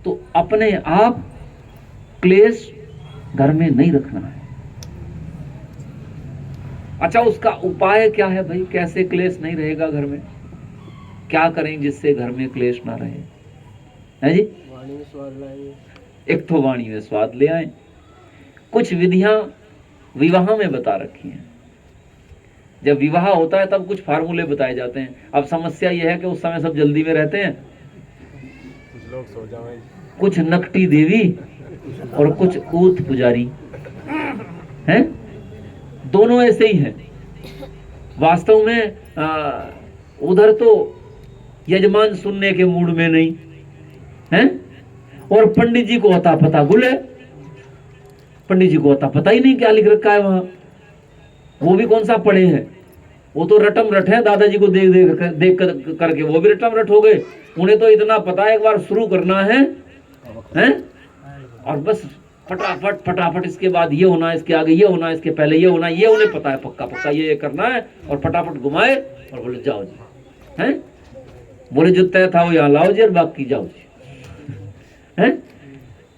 तो अपने आप क्लेश घर में नहीं रखना है। अच्छा, उसका उपाय क्या है भाई? कैसे क्लेश नहीं रहेगा घर में? क्या करें जिससे घर में क्लेश ना रहे? है जी? वाणी में स्वाद लाएंगे। एक तो वाणी में स्वाद ले आए। कुछ विधियां विवाह में बता रखी हैं। जब विवाह होता है तब कुछ फार्मूले बताए जाते हैं। अब समस्या यह है कि उस समय सब जल्दी में रहते हैं, कुछ लोग सो जाएं, कुछ नकटी देवी और कुछ ऊत पुजारी हैं। दोनों ऐसे ही हैं वास्तव में। उधर तो यजमान सुनने के मूड में नहीं है, और पंडित जी को अता पता गुल है। पंडित जी को अता पता ही नहीं क्या लिख रखा है वहां। वो भी कौन सा पढ़े हैं, वो तो रटम रट है। दादाजी को देख देख देख करके वो भी रटम रट हो गए। उन्हें तो इतना पता है एक बार शुरू करना है और बस फटाफट फटाफट, इसके बाद ये होना, इसके आगे ये होना, इसके पहले ये होना, ये उन्हें पता है पक्का पक्का ये करना है। और फटाफट घुमाए और बोले जाओ जी, हैं? बोले जो तय था वो यहाँ लाओ जी और बाकी जाओ जी, हैं?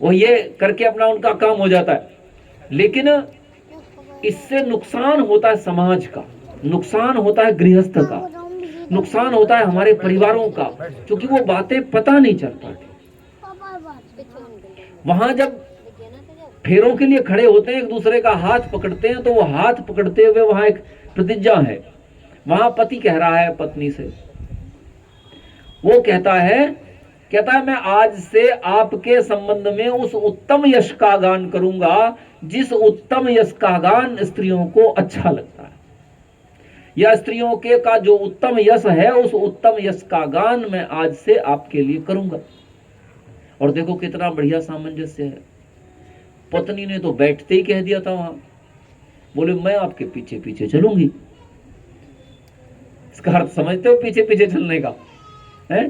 वो ये करके अपना उनका काम हो जाता है। लेकिन इससे नुकसान होता है समाज का, नुकसान होता है गृहस्थ का, नुकसान होता है हमारे परिवारों का, क्योंकि वो बातें पता नहीं चल पाती। वहां जब फेरों के लिए खड़े होते हैं, एक दूसरे का हाथ पकड़ते हैं, तो वो हाथ पकड़ते हुए वहां एक प्रतिज्ञा है। वहां पति कह रहा है पत्नी से, वो कहता है मैं आज से आपके संबंध में उस उत्तम यश का गान करूंगा जिस उत्तम यश का गान स्त्रियों को अच्छा लगता है, या स्त्रियों के का जो उत्तम यश है उस उत्तम यश का गान मैं आज से आपके लिए करूंगा। और देखो कितना बढ़िया सामंजस्य है। पत्नी ने तो बैठते ही कह दिया था वहां, बोले मैं आपके पीछे पीछे चलूंगी। इसका अर्थ समझते हो पीछे पीछे चलने का है?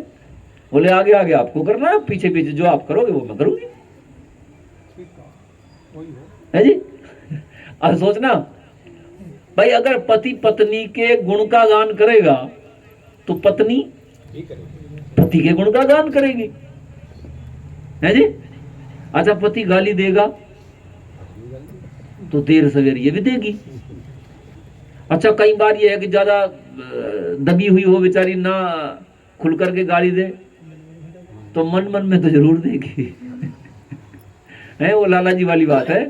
बोले आगे आगे आपको करना है, पीछे पीछे जो आप करोगे वो मैं करूंगी, है जी? अब सोचना भाई, अगर पति पत्नी के गुण का गान करेगा तो पत्नी पति के गुण का गान करेगी, है जी? अच्छा, पति गाली देगा तो देर सवेर ये भी देगी। अच्छा, कई बार ये है कि ज्यादा दबी हुई हो बेचारी, ना खुल करके गाली दे तो मन मन में तो जरूर देगी है? वो लाला जी वाली बात है।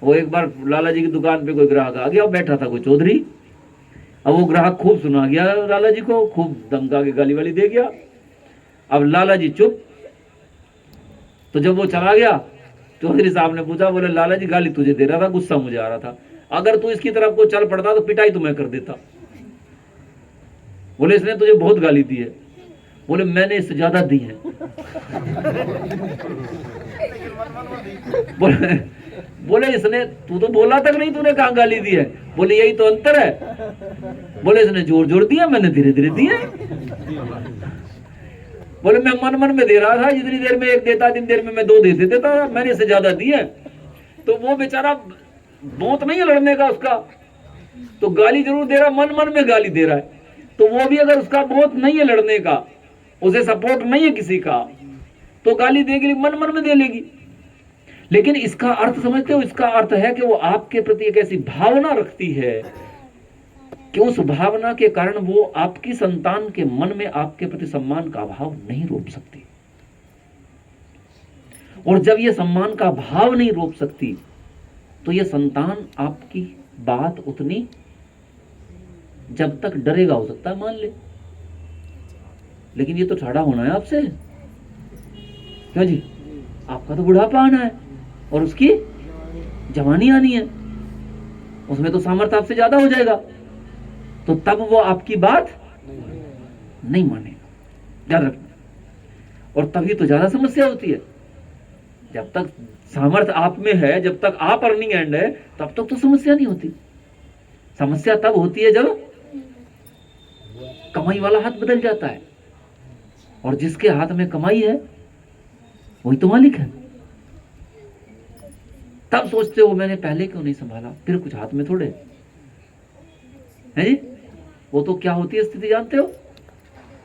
वो एक बार लाला जी की दुकान पे कोई ग्राहक आ गया, बैठा था कोई चौधरी। अब वो ग्राहक खूब सुना गया लाला जी को, खूब धमका के गाली वाली दे गया। अब लाला जी चुप। तो जब वो चला गया, चौधरी साहब ने पूछा, बोले लाला जी गाली तुझे दे रहा था, गुस्सा मुझे आ रहा था, अगर तू इसकी तरफ को चल पड़ता तो पिटाई तो मैं कर देता। बोले इसने तुझे बहुत गाली दी है। बोले मैंने इससे ज्यादा दी है बोले इसने, तू तो बोला तक नहीं, तूने कहां गाली दी है? बोले यही तो अंतर है। बोले इसने जोर जोर दिया, मैंने धीरे धीरे दिया। बोले मैं मन मन में दे रहा था, जितनी देर में एक देता जितनी देर में मैं दो दे देता था, मैंने इससे ज्यादा दी है। तो वो बेचारा बहुत नहीं है लड़ने का उसका, तो गाली जरूर दे रहा, मन मन में गाली दे रहा है। तो वो भी अगर उसका बहुत नहीं है लड़ने का, उसे सपोर्ट नहीं है किसी का, तो गाली देगी, मन मन में दे लेगी। लेकिन इसका अर्थ समझते हो? इसका अर्थ है कि वो आपके प्रति एक ऐसी भावना रखती है कि उस भावना के कारण वो आपकी संतान के मन में आपके प्रति सम्मान का भाव नहीं रोक सकती। और जब ये सम्मान का भाव नहीं रोक सकती तो ये संतान आपकी बात उतनी, जब तक डरेगा हो सकता है मान ले, लेकिन ये तो ठाड़ा होना है आपसे, क्यों जी? आपका तो बुढ़ापा आना है और उसकी जवानी आनी है, उसमें तो सामर्थ्य आपसे ज्यादा हो जाएगा, तो तब वो आपकी बात नहीं मानेगा, याद रखना। और तभी तो ज्यादा समस्या होती है। जब तक सामर्थ्य आप में है, जब तक आप अर्निंग एंड है, तब तक तो समस्या नहीं होती। समस्या तब होती है जब कमाई वाला हाथ बदल जाता है, और जिसके हाथ में कमाई है वही तो मालिक है। तब सोचते हो मैंने पहले क्यों नहीं संभाला, फिर कुछ हाथ में थोड़े है जी। वो तो क्या होती है स्थिति जानते हो?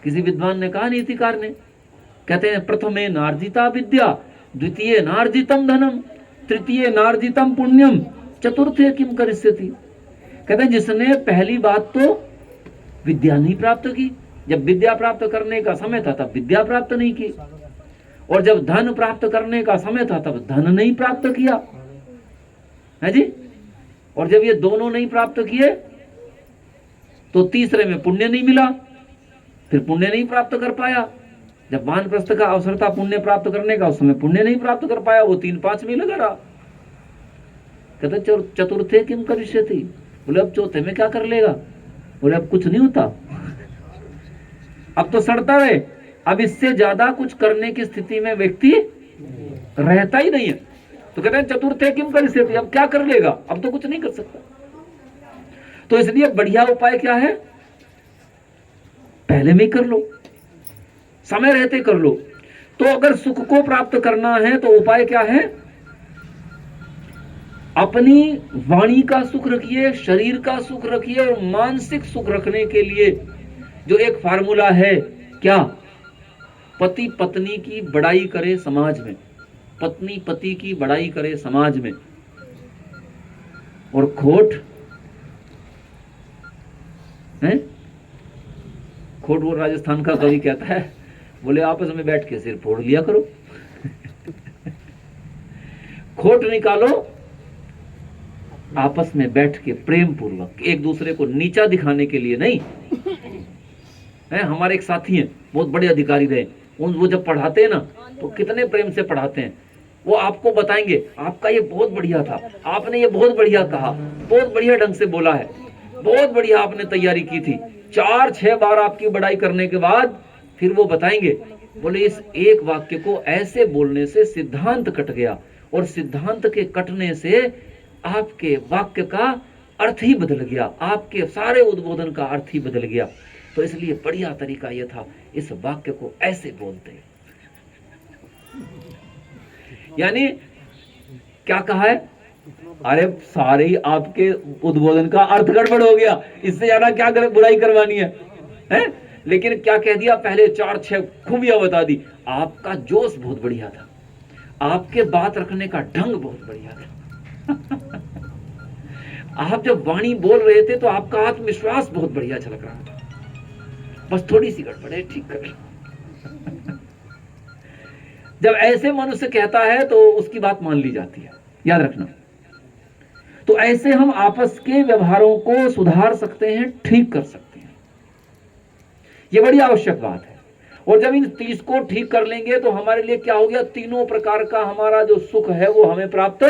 किसी विद्वान ने कहा नीतिकार ने कहते हैं प्रथमे नार्जिता विद्या, द्वितीय नार्जितम धनम, तृतीय नार्जितम पुण्यम, चतुर्थे किम करिष्यति। कहते हैं जिसने पहली बात तो विद्या नहीं प्राप्त की, जब विद्या प्राप्त करने का समय था तब विद्या प्राप्त नहीं की, और जब धन प्राप्त करने का समय था तब धन नहीं प्राप्त किया है जी, और जब ये दोनों नहीं प्राप्त किए तो तीसरे में पुण्य नहीं मिला, फिर पुण्य नहीं प्राप्त कर पाया। जब वानप्रस्थ का अवसर था पुण्य प्राप्त करने का, उस समय पुण्य नहीं प्राप्त कर पाया, वो 3-5 में लगा रहा। कहते चतुर्थे किम करिष्यति, बोले अब चौथे में क्या कर लेगा, बोले अब कुछ नहीं होता, अब तो सड़ता रहे, अब इससे ज्यादा कुछ करने की स्थिति में व्यक्ति रहता ही नहीं है। तो कहते हैं चतुर्थे किम करिष्यति, अब क्या कर लेगा, अब तो कुछ नहीं कर सकता। तो इसलिए बढ़िया उपाय क्या है, पहले में ही कर लो, समय रहते कर लो। तो अगर सुख को प्राप्त करना है तो उपाय क्या है, अपनी वाणी का सुख रखिए, शरीर का सुख रखिए, और मानसिक सुख रखने के लिए जो एक फार्मूला है, क्या, पति पत्नी की बड़ाई करे समाज में, पत्नी पति की बड़ाई करे समाज में, और खोट है, खोट वो राजस्थान का कवि कहता है, बोले आपस में बैठ के सिर फोड़ लिया करो खोट निकालो आपस में बैठ के प्रेम पूर्वक, एक दूसरे को नीचा दिखाने के लिए नहीं है। हमारे एक साथी हैं, बहुत बड़े अधिकारी रहे, वो जब पढ़ाते हैं ना तो कितने प्रेम से पढ़ाते हैं, वो आपको बताएंगे आपका ये बहुत बढ़िया था, आपने ये बहुत बढ़िया कहा, बहुत बढ़िया ढंग से बोला है, बहुत बढ़िया आपने तैयारी की थी। 4-6 बार आपकी बड़ाई करने के बाद फिर वो बताएंगे, बोले इस एक वाक्य को ऐसे बोलने से सिद्धांत कट गया, और सिद्धांत के कटने से आपके वाक्य का अर्थ ही बदल गया, आपके सारे उद्बोधन का अर्थ ही बदल गया। तो इसलिए बढ़िया तरीका यह था, इस वाक्य को ऐसे बोलते। यानी क्या कहा है, अरे सारे ही आपके उद्बोधन का अर्थ गड़बड़ हो गया, इससे ज्यादा क्या बुराई करवानी है? लेकिन क्या कह दिया, पहले 4-6 खूबियां बता दी। आपका जोश बहुत बढ़िया था, आपके बात रखने का ढंग बहुत बढ़िया था आप जब वाणी बोल रहे थे तो आपका आत्मविश्वास बहुत बढ़िया झलक रहा था, बस थोड़ी सी गड़बड़ है, ठीक कर जब ऐसे मनुष्य कहता है तो उसकी बात मान ली जाती है, याद रखना। तो ऐसे हम आपस के व्यवहारों को सुधार सकते हैं, ठीक कर सकते हैं, ये बड़ी आवश्यक बात है। और जब इन 30 को ठीक कर लेंगे तो हमारे लिए क्या हो गया, तीनों प्रकार का हमारा जो सुख है वो हमें प्राप्त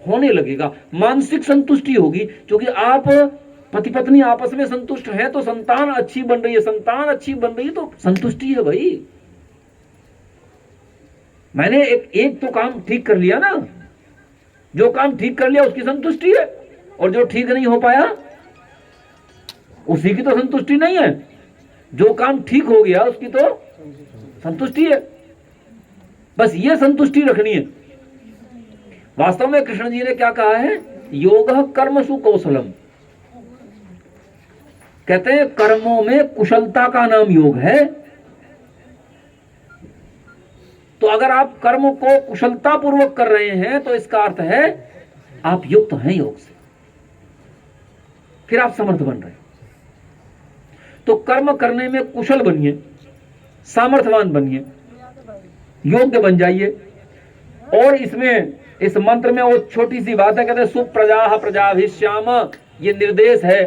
होने लगेगा। मानसिक संतुष्टि होगी, क्योंकि आप पति पत्नी आपस में संतुष्ट हैं तो संतान अच्छी बन रही है, संतान अच्छी बन रही है तो संतुष्टि है भाई। मैंने एक तो काम ठीक कर लिया ना, जो काम ठीक कर लिया उसकी संतुष्टि है, और जो ठीक नहीं हो पाया उसी की तो संतुष्टि नहीं है। जो काम ठीक हो गया उसकी तो संतुष्टि है, बस ये संतुष्टि रखनी है। वास्तव में कृष्ण जी ने क्या कहा है, योगः कर्मसु कौशलम, कहते हैं कर्मों में कुशलता का नाम योग है। तो अगर आप कर्म को कुशलता पूर्वक कर रहे हैं तो इसका अर्थ है आप युक्त हैं योग से, फिर आप समर्थ बन रहे हैं। तो कर्म करने में कुशल बनिए, सामर्थ्यवान बनिए, योग्य बन जाइए। और इसमें इस मंत्र में वो छोटी सी बात है, कहते हैं सुप्रजा प्रजाभिश्याम, ये निर्देश है।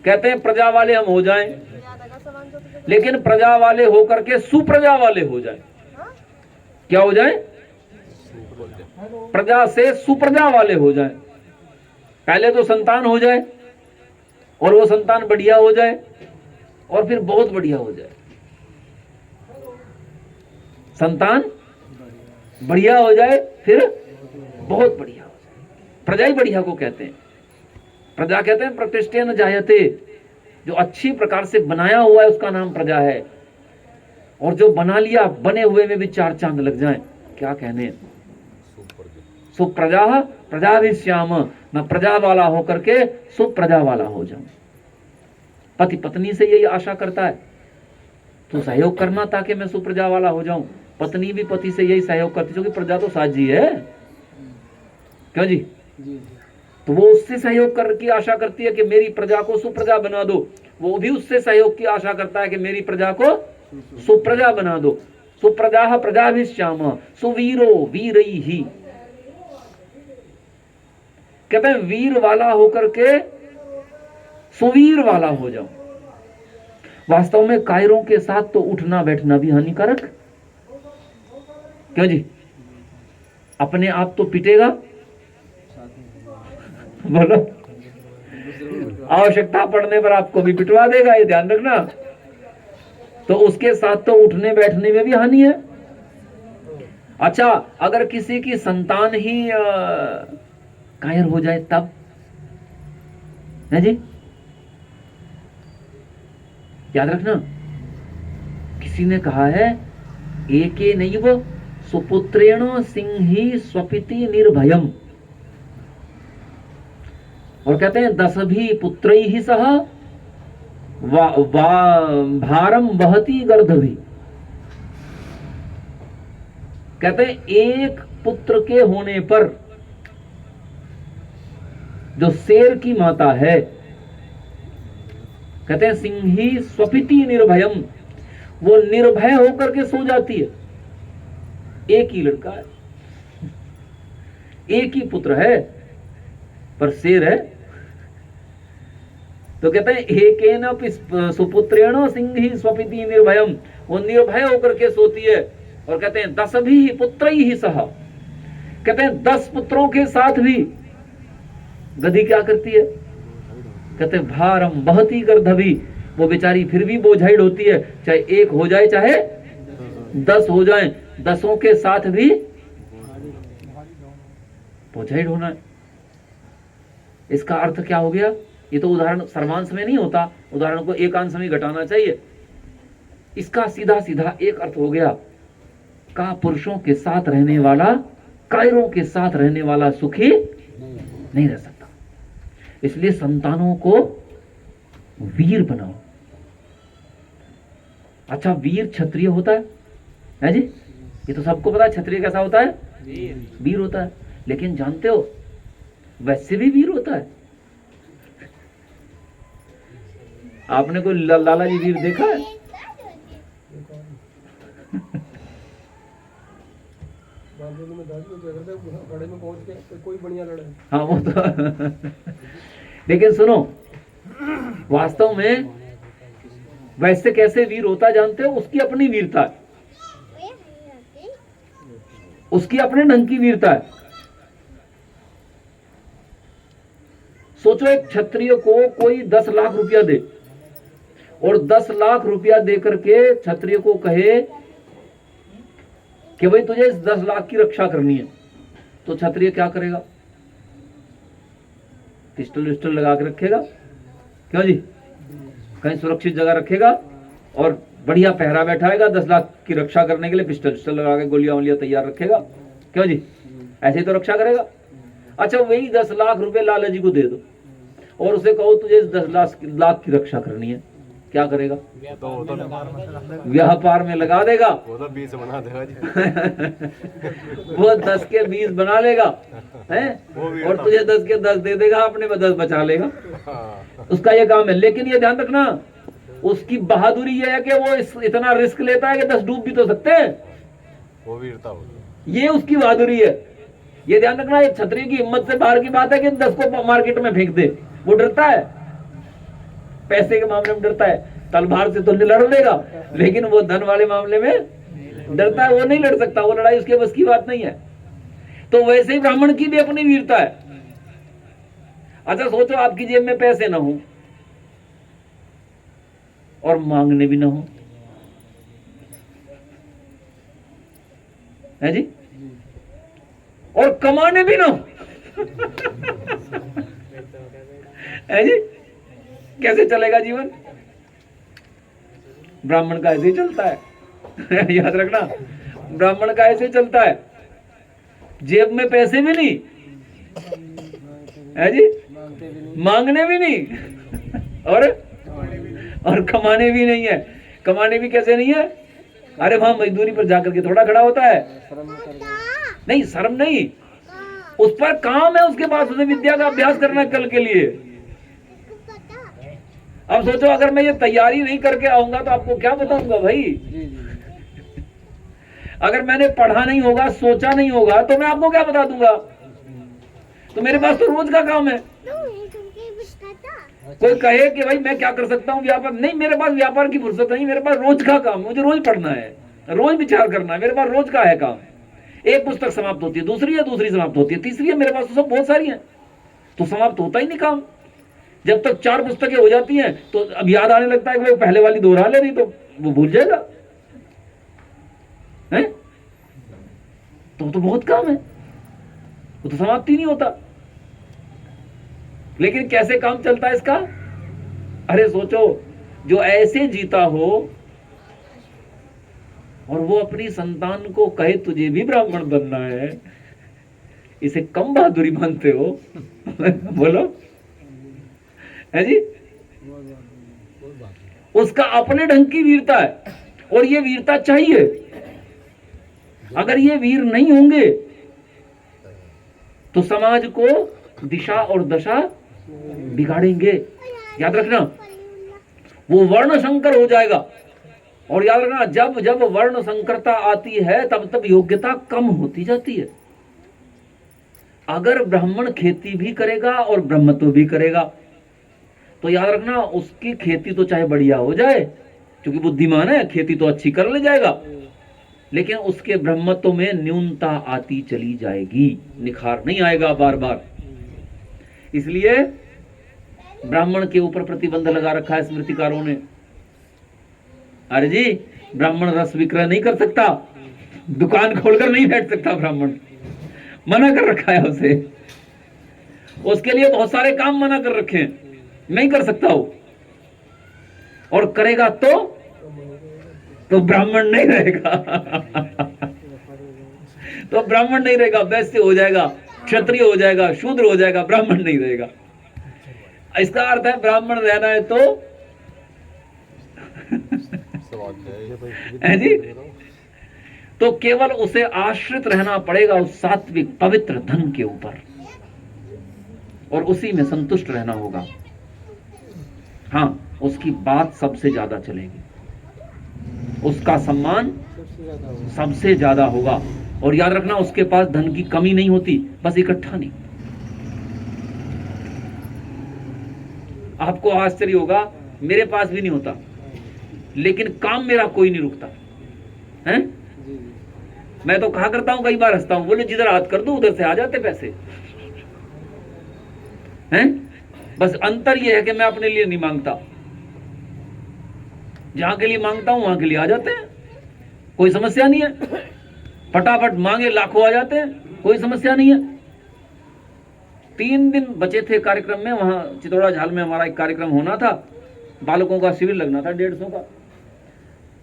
कहते हैं प्रजा वाले हम हो जाएं, लेकिन प्रजा वाले होकर के सुप्रजा वाले हो जाएं। क्या हो जाएं? प्रजा से सुप्रजा वाले हो जाएं। पहले तो संतान हो जाए, और वो संतान बढ़िया हो जाए, और फिर बहुत बढ़िया हो जाए। संतान बढ़िया हो जाए, फिर बहुत बढ़िया हो जाए। प्रजा ही बढ़िया को कहते हैं। प्रजा कहते हैं प्रतिष्ठेन जायते, जो अच्छी प्रकार से बनाया हुआ है उसका नाम प्रजा है। और जो बना लिया, बने हुए में भी 4 चांद लग जाएं, क्या कहने। सुप्रजा प्रजाभिश्याम, मैं प्रजा वाला होकर के सुप्रजा वाला हो जाऊं। पति पत्नी से यही आशा करता है, तो सहयोग करना ताकि मैं सुप्रजा वाला हो जाऊं। पत्नी भी पति से यही सहयोग करती, क्योंकि प्रजा तो साथ जी है, क्यों जी? तो वो उससे सहयोग कर की आशा करती है कि मेरी प्रजा को सुप्रजा बना दो, वो भी उससे सहयोग की आशा करता है कि मेरी प्रजा को सुप्रजा बना दो। सुप्रजा प्रजाभिश्याम सुवीरो वीरई ही, कहते हैं वीर वाला होकर के सुवीर वाला हो जाओ। वास्तव में कायरों के साथ तो उठना बैठना भी हानिकारक, क्यों जी? अपने आप तो पिटेगा, बोलो, आवश्यकता पड़ने पर आपको भी पिटवा देगा, ये ध्यान रखना। तो उसके साथ तो उठने बैठने में भी हानि है। अच्छा, अगर किसी की संतान ही कायर हो जाए तब, है जी? याद रखना, किसी ने कहा है एके नैव सुपुत्रेण सिंही स्वपिति निर्भयम, और कहते हैं 10 भी पुत्रैः ही सह भारम वहति गर्दभि। कहते हैं एक पुत्र के होने पर जो शेर की माता है, कहते हैं सिंही स्वपिति निर्भयम, वो निर्भय होकर के सो जाती है। एक ही लड़का है, एक ही पुत्र है, पर शेर है। तो कहते हैं एकेन सुपुत्रेण सिंही स्वपिति निर्भयम, वो निर्भय होकर के सोती है। और कहते हैं 10 भी पुत्रैः ही सह, कहते हैं 10 पुत्रों के साथ भी गधी क्या करती है? कहते हैं भारम वहति गर्दभि, वो बेचारी फिर भी बोझाइड होती है, चाहे एक हो जाए चाहे 10 हो जाए, 10 के साथ भी बोझाइड होना है। इसका अर्थ क्या हो गया? ये तो उदाहरण सर्वांश में नहीं होता, उदाहरण को एकांश में घटाना चाहिए। इसका सीधा सीधा एक अर्थ हो गया, का पुरुषों के साथ रहने वाला, कायरों के साथ रहने वाला सुखी नहीं रह सकता। इसलिए संतानों को वीर बनाओ। अच्छा, वीर क्षत्रिय होता है जी? ये तो सबको पता है, क्षत्रिय कैसा होता है? वीर होता है। लेकिन जानते हो वैसे भी वीर होता है। आपने कोई लाला जी वीर देखा है? कोई बढ़िया लड़े। हाँ वो तो लेकिन सुनो, वास्तव में वैसे कैसे वीर होता जानते हो? उसकी अपनी वीरता है, उसकी अपने ढंग की वीरता है। सोचो, एक क्षत्रिय को कोई 10 लाख रुपया दे और 10 लाख रुपया दे करके क्षत्रिय को कहे कि भाई तुझे इस 10 लाख की रक्षा करनी है, तो क्षत्रिय क्या करेगा? पिस्टल विस्टल लगा के रखेगा, क्यों जी? कहीं सुरक्षित जगह रखेगा और बढ़िया पहरा बैठाएगा, 10 लाख की रक्षा करने के लिए पिस्टल विस्टल लगा के गोलियां वोलियां तैयार रखेगा, क्यों जी? ऐसे ही तो रक्षा करेगा। अच्छा, वही 10 लाख रुपए लाला जी को दे दो और उसे कहो तुझे इस 10 लाख की रक्षा करनी है, क्या करेगा? व्यापार में लगा देगा। वो तो 20 बना देगा जी। वो 10 के 20 बना लेगा, हैं? और तुझे 10 के 10 दे देगा, अपने में 10 बचा लेगा। उसका ये काम है। लेकिन ये ध्यान रखना, उसकी बहादुरी ये है कि वो इतना रिस्क लेता है कि 10 डूब भी तो सकते हैं। वो वीरता हो, ये उसकी बहादुरी है। ये ध्यान रखना, एक क्षत्रिय की हिम्मत से बाहर की बात है कि 10 को मार्केट में फेंक दे। वो डरता है, पैसे के मामले में डरता है, तलवार से तो नहीं लड़ लेगा, लेकिन वो धन वाले मामले में डरता है, वो नहीं लड़ सकता, वो लड़ाई उसके बस की बात नहीं है। तो वैसे ही ब्राह्मण की भी अपनी वीरता है। अच्छा सोचो, आपकी जेब में पैसे ना हो और मांगने भी ना हो, है जी? और कमाने भी ना हो, है जी? कैसे चलेगा जीवन? ब्राह्मण का ऐसे ही चलता है। याद रखना, ब्राह्मण का ऐसे चलता है, जेब में पैसे भी नहीं, है जी? मांगने भी नहीं और कमाने भी नहीं है। कमाने भी कैसे नहीं है? अरे वहां मजदूरी पर जाकर के थोड़ा खड़ा होता है। नहीं, शर्म नहीं, उस पर काम है उसके पास, उसे विद्या का अभ्यास करना है कल के लिए। अब सोचो अगर मैं ये तैयारी नहीं करके आऊंगा तो आपको क्या बताऊंगा भाई? अगर मैंने पढ़ा नहीं होगा, सोचा नहीं होगा, तो मैं आपको क्या बता दूंगा? तो मेरे पास तो रोज का काम है। कोई कहे कि भाई मैं क्या कर सकता हूँ व्यापार, नहीं, मेरे पास व्यापार की फुर्सत नहीं, मेरे पास रोज का काम, मुझे रोज पढ़ना है, रोज विचार करना है, मेरे पास रोज का है काम। एक पुस्तक समाप्त होती है, दूसरी है, दूसरी समाप्त होती है, तीसरी है, मेरे पास तो सब बहुत सारी हैं, तो समाप्त होता ही नहीं काम। जब तक 4 पुस्तकें हो जाती हैं तो अब याद आने लगता है कि भाई पहले वाली दोहरा ले, नहीं तो वो भूल जाएगा, है? तो बहुत काम है, वो तो समाप्त ही नहीं होता। लेकिन कैसे काम चलता है इसका? अरे सोचो, जो ऐसे जीता हो और वो अपनी संतान को कहे तुझे भी ब्राह्मण बनना है, इसे कम बहादुरी मानते हो? बोलो, है जी? उसका अपने ढंग की वीरता है, और ये वीरता चाहिए। अगर ये वीर नहीं होंगे तो समाज को दिशा और दशा बिगाड़ेंगे। याद रखना, वो वर्ण संकर हो जाएगा। और याद रखना, जब जब वर्ण संकरता आती है तब तब योग्यता कम होती जाती है। अगर ब्राह्मण खेती भी करेगा और ब्रह्मत्व भी करेगा तो याद रखना, उसकी खेती तो चाहे बढ़िया हो जाए, क्योंकि बुद्धिमान है, खेती तो अच्छी कर ले जाएगा, लेकिन उसके ब्रह्मत्व में न्यूनता आती चली जाएगी, निखार नहीं आएगा बार बार। इसलिए ब्राह्मण के ऊपर प्रतिबंध लगा रखा है स्मृतिकारों ने। अरे जी, ब्राह्मण रस विक्रय नहीं कर सकता, दुकान खोलकर नहीं बैठ सकता ब्राह्मण, मना कर रखा है उसे। उसके लिए बहुत सारे काम मना कर रखे हैं, नहीं कर सकता वो, और करेगा तो ब्राह्मण नहीं रहेगा। तो ब्राह्मण नहीं रहेगा, वैश्य हो जाएगा, क्षत्रिय हो जाएगा, शूद्र हो जाएगा, ब्राह्मण नहीं रहेगा। इसका अर्थ है ब्राह्मण रहना है तो है जी, तो केवल उसे आश्रित रहना पड़ेगा उस सात्विक पवित्र धन के ऊपर, और उसी में संतुष्ट रहना होगा। हाँ, उसकी बात सबसे ज्यादा चलेगी, उसका सम्मान सबसे ज्यादा होगा। और याद रखना, उसके पास धन की कमी नहीं होती, बस इकट्ठा नहीं। आपको आश्चर्य होगा, मेरे पास भी नहीं होता, लेकिन काम मेरा कोई नहीं रुकता है। मैं तो कहा करता हूं, कई बार हंसता हूं, बोले जिधर हाथ कर दो उधर से आ जाते पैसे हैं। बस अंतर यह है कि मैं अपने लिए नहीं मांगता, जहां के लिए मांगता हूं वहां के लिए आ जाते हैं, कोई समस्या नहीं है। फटाफट मांगे लाखों आ जाते हैं, कोई समस्या नहीं है। 3 दिन बचे थे कार्यक्रम में, वहां चितौड़ा झाल में हमारा एक कार्यक्रम होना था, बालकों का शिविर लगना था 150 का,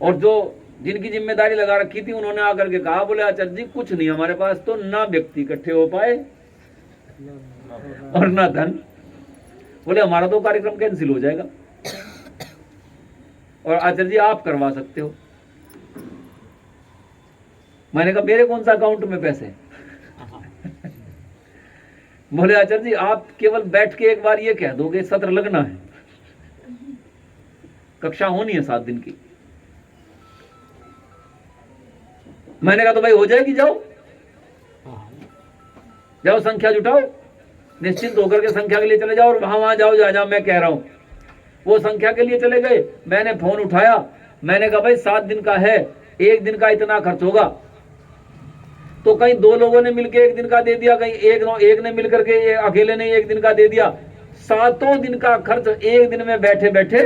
और जो जिनकी जिम्मेदारी लगा रखी थी उन्होंने आकर के कहा, बोले आचार्य जी कुछ नहीं, हमारे पास तो ना व्यक्ति इकट्ठे हो पाए और ना धन, बोले हमारा तो कार्यक्रम कैंसिल हो जाएगा, और आचार्य जी आप करवा सकते हो। मैंने कहा मेरे कौन सा अकाउंट में पैसे? बोले आचार्य जी आप केवल बैठ के एक बार ये कह दोगे सत्र लगना है, कक्षा होनी है 7 दिन की। मैंने कहा तो भाई हो जाएगी, जाओ जाओ, संख्या जुटाओ, निश्चिंत होकर के संख्या के लिए चले जाओ, और वहां जाओ जहां मैं कह रहा हूं। वो संख्या के लिए चले गए, मैंने फोन उठाया, मैंने कहा भाई 7 दिन का है, 1 दिन का इतना खर्च होगा। तो कहीं 2 लोगों ने मिलकर 1 दिन का दे दिया, कहीं एक ने मिलकर के अकेले ने 1 दिन का दे दिया। 7 दिन का खर्च 1 दिन में बैठे बैठे